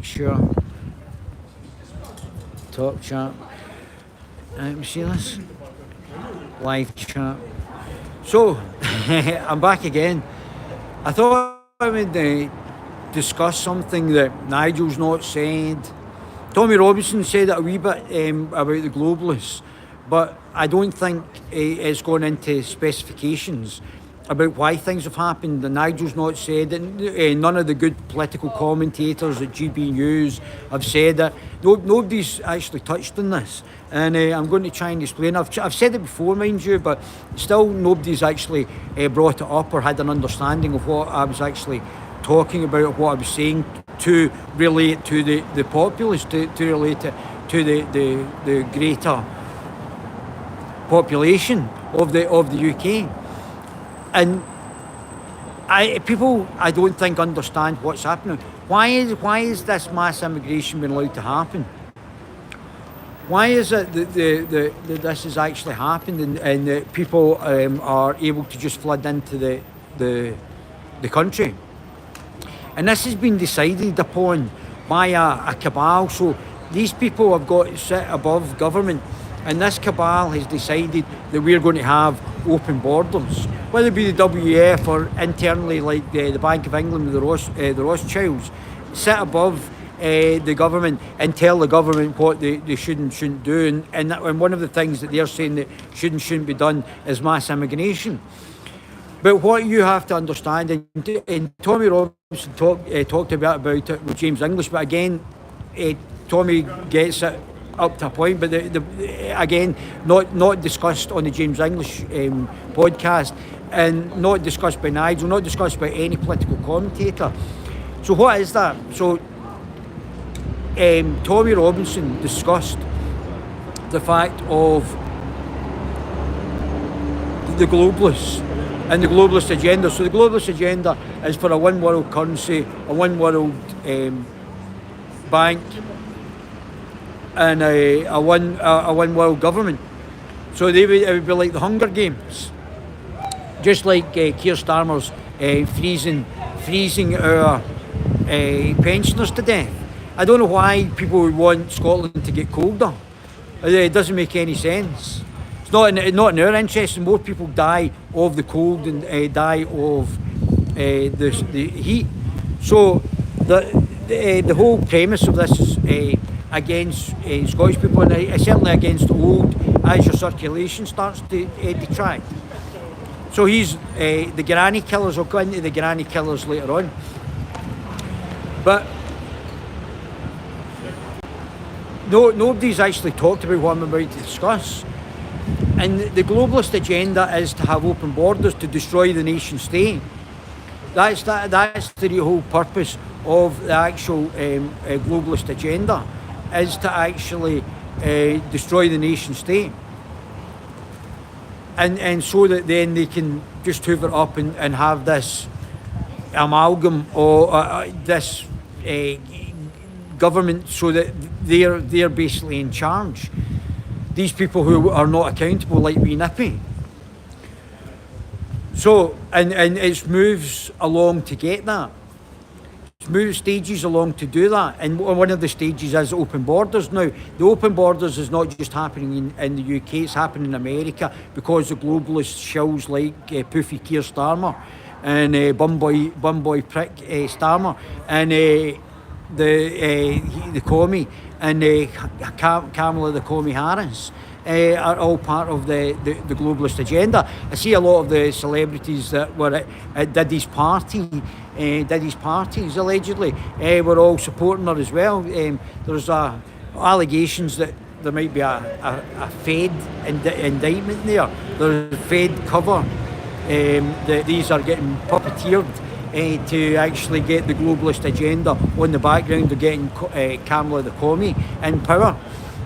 sure. Top chat. See this? Live chat. So, I'm back again. I thought I would discuss something that Nigel's not said. Tommy Robinson said it a wee bit about the globalists, but I don't think it's gone into specifications about why things have happened. And Nigel's not said it. None of the good political commentators at GB News have said it. Nobody's actually touched on this. And I'm going to try and explain. I've said it before, mind you, but still nobody's actually brought it up or had an understanding of what I was actually talking about, what I was saying, to relate to the populace, to relate it to the greater population of the UK. And people, I don't think, understand what's happening. Why is this mass immigration being allowed to happen? Why is it that this has actually happened and that people are able to just flood into the country? And this has been decided upon by a cabal. So these people have got to sit above government, and this cabal has decided that we're going to have open borders, whether it be the WEF or internally like the Bank of England, the Rothschilds, sit above the government and tell the government what they should and shouldn't do. And one of the things that they're saying that should and shouldn't be done is mass immigration. But what you have to understand, and Tommy Robinson talked a bit about it with James English, but again, Tommy gets it up to a point, but again, not discussed on the James English podcast, and not discussed by Nigel, not discussed by any political commentator. So what is that? So Tommy Robinson discussed the fact of the globalists and the globalist agenda. So the globalist agenda is for a one world currency, a one world bank, and a one world government. So it would be like the Hunger Games, just like Keir Starmer's freezing our pensioners to death. I don't know why people would want Scotland to get colder. It doesn't make any sense. It's not in our interest. More people die of the cold and die of the heat. So the whole premise of this is against Scottish people, and certainly against old, as your circulation starts to detract. So he's the granny killers. I'll go into the granny killers later on. But nobody's actually talked about what I'm about to discuss. And the globalist agenda is to have open borders, to destroy the nation state. That's the whole purpose of the actual globalist agenda, is to actually destroy the nation state. And so that then they can just hoover up and have this amalgam or this government, so that they're basically in charge. These people who are not accountable, like wee Nippy. So, and it moves along to get that. It's moved stages along to do that. And one of the stages is open borders. Now, the open borders is not just happening in the UK, it's happening in America, because the globalist shills like Poofy Keir Starmer and bumboy prick Starmer and the commie and Kamala the commie Harris are all part of the globalist agenda. I see a lot of the celebrities that were at Diddy's parties allegedly were all supporting her as well. There's allegations that there might be a Fed indictment there. There's a Fed cover that these are getting puppeteered to actually get the globalist agenda on the background of getting Kamala the commie in power.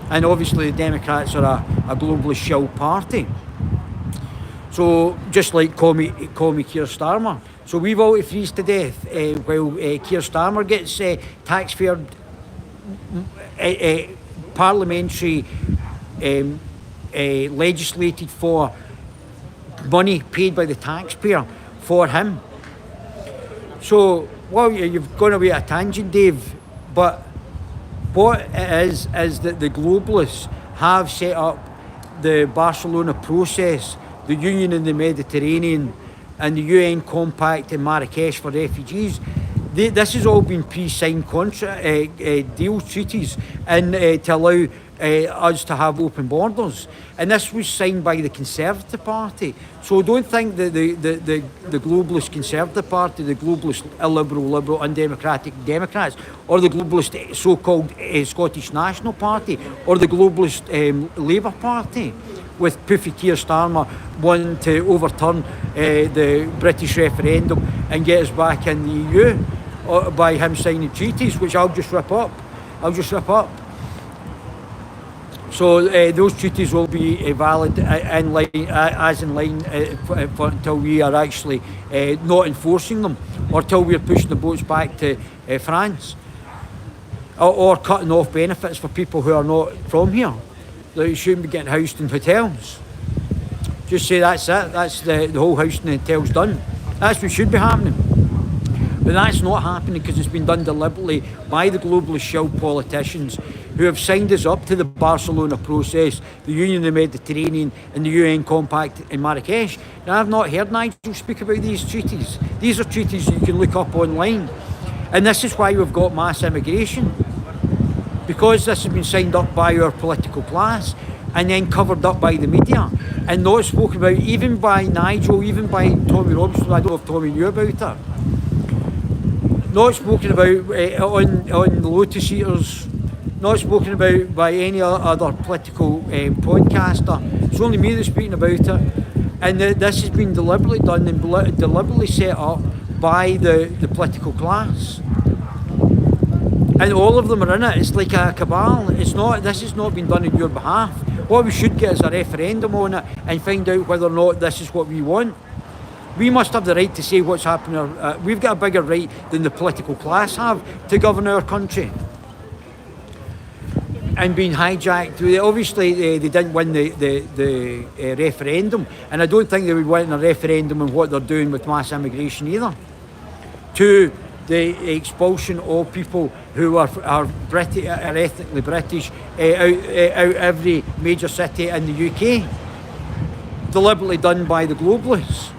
And obviously the Democrats are a globalist shill party. So just like commie Keir Starmer. So we vote to freeze to death while Keir Starmer gets tax-fared parliamentary legislated for money paid by the taxpayer for him. So, well, you've gone away at a tangent, Dave. But what it is that the globalists have set up the Barcelona process, the Union in the Mediterranean, and the UN Compact in Marrakesh for refugees. This has all been pre-signed deal treaties and to allow us to have open borders. And this was signed by the Conservative Party. So don't think that the globalist Conservative Party, the globalist illiberal, undemocratic Democrats, or the globalist so-called Scottish National Party, or the globalist Labour Party, with Poofy Keir Starmer wanting to overturn the British referendum and get us back in the EU by him signing treaties, which I'll just rip up. So those treaties will be valid in line until we are actually not enforcing them, or till we're pushing the boats back to France, or cutting off benefits for people who are not from here. They shouldn't be getting housed in hotels. Just say that's it. That's the whole housing in hotels done. That's what should be happening. But that's not happening because it's been done deliberately by the globalist shell politicians who have signed us up to the Barcelona process, the Union of the Mediterranean, and the UN Compact in Marrakesh. Now, I've not heard Nigel speak about these treaties. These are treaties you can look up online. And this is why we've got mass immigration. Because this has been signed up by our political class and then covered up by the media and not spoken about even by Nigel, even by Tommy Robinson. I don't know if Tommy knew about it. Not spoken about on the Lotus Eaters, not spoken about by any other political podcaster. It's only me that's speaking about it. And this has been deliberately done and deliberately set up by the political class. And all of them are in it. It's like a cabal. This has not been done on your behalf. What we should get is a referendum on it and find out whether or not this is what we want. We must have the right to say what's happening. We've got a bigger right than the political class have to govern our country. And being hijacked. Obviously, they didn't win the referendum, and I don't think they would win a referendum on what they're doing with mass immigration either. To the expulsion of people who are ethnically British out every major city in the UK, deliberately done by the globalists.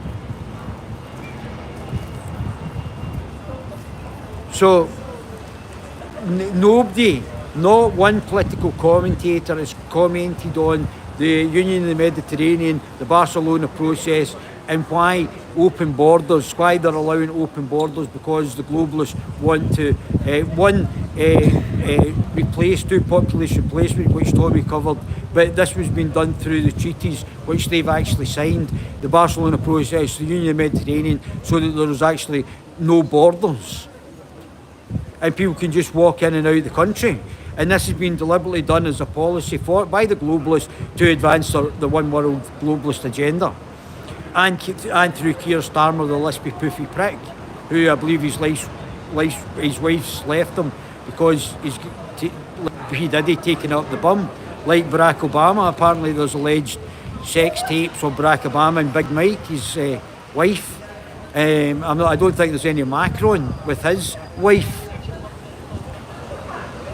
So nobody, not one political commentator has commented on the Union in the Mediterranean, the Barcelona process, and why open borders, why they're allowing open borders, because the globalists want to, replace, do population replacement, which Tommy covered, but this was being done through the treaties which they've actually signed, the Barcelona process, the Union of the Mediterranean, so that there is actually no borders. And people can just walk in and out of the country. And this has been deliberately done as a policy by the globalists to advance the one world globalist agenda. And through Keir Starmer, the lispy poofy prick, who I believe his wife's left him because he taken up the bum. Like Barack Obama, apparently there's alleged sex tapes of Barack Obama and Big Mike, his wife. I don't think there's any Macron with his wife.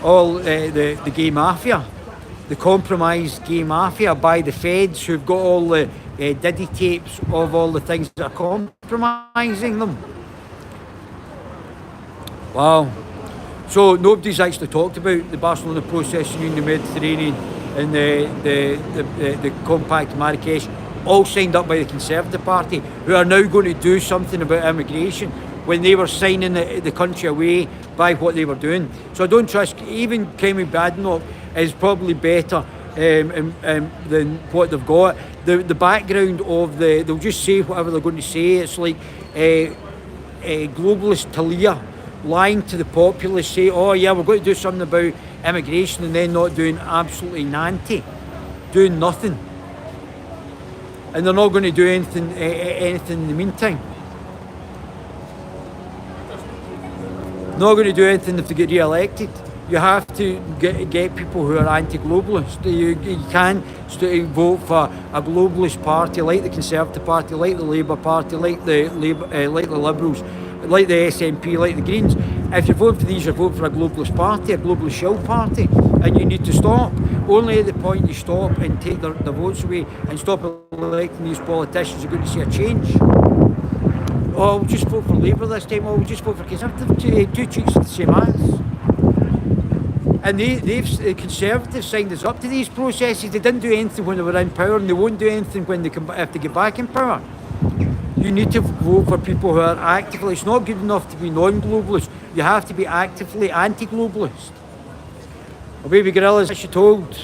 All the gay mafia, the compromised gay mafia by the feds who've got all the Diddy tapes of all the things that are compromising them. Wow. So nobody's actually talked about the Barcelona process in the Mediterranean and the Compact Marrakesh, all signed up by the Conservative Party, who are now going to do something about immigration when they were signing the country away by what they were doing. So I don't trust, even Kemi Badenoch is probably better than what they've got. The background of they'll just say whatever they're going to say. It's like a globalist Talia lying to the populace, say, oh yeah, we're going to do something about immigration, and then not doing absolutely nanty, doing nothing. And they're not going to do anything in the meantime. Not going to do anything if they get re-elected. You have to get people who are anti-globalist. You can't vote for a globalist party like the Conservative Party, like the Labour Party, like the Liberals, like the SNP, like the Greens, If you're voting for these, you're voting for a globalist party, a globalist shell party, and you need to stop. Only at the point you stop and take their votes away and stop electing these politicians, you're going to see a change. Oh, we'll just vote for Labour this time. Oh, we'll just vote for Conservative. Two cheeks of the same ass. And the Conservatives signed us up to these processes. They didn't do anything when they were in power, and they won't do anything when if they get back in power. You need to vote for people who are actively. It's not good enough to be non-globalist. You have to be actively anti-globalist. Or maybe Guerrillas, as you told.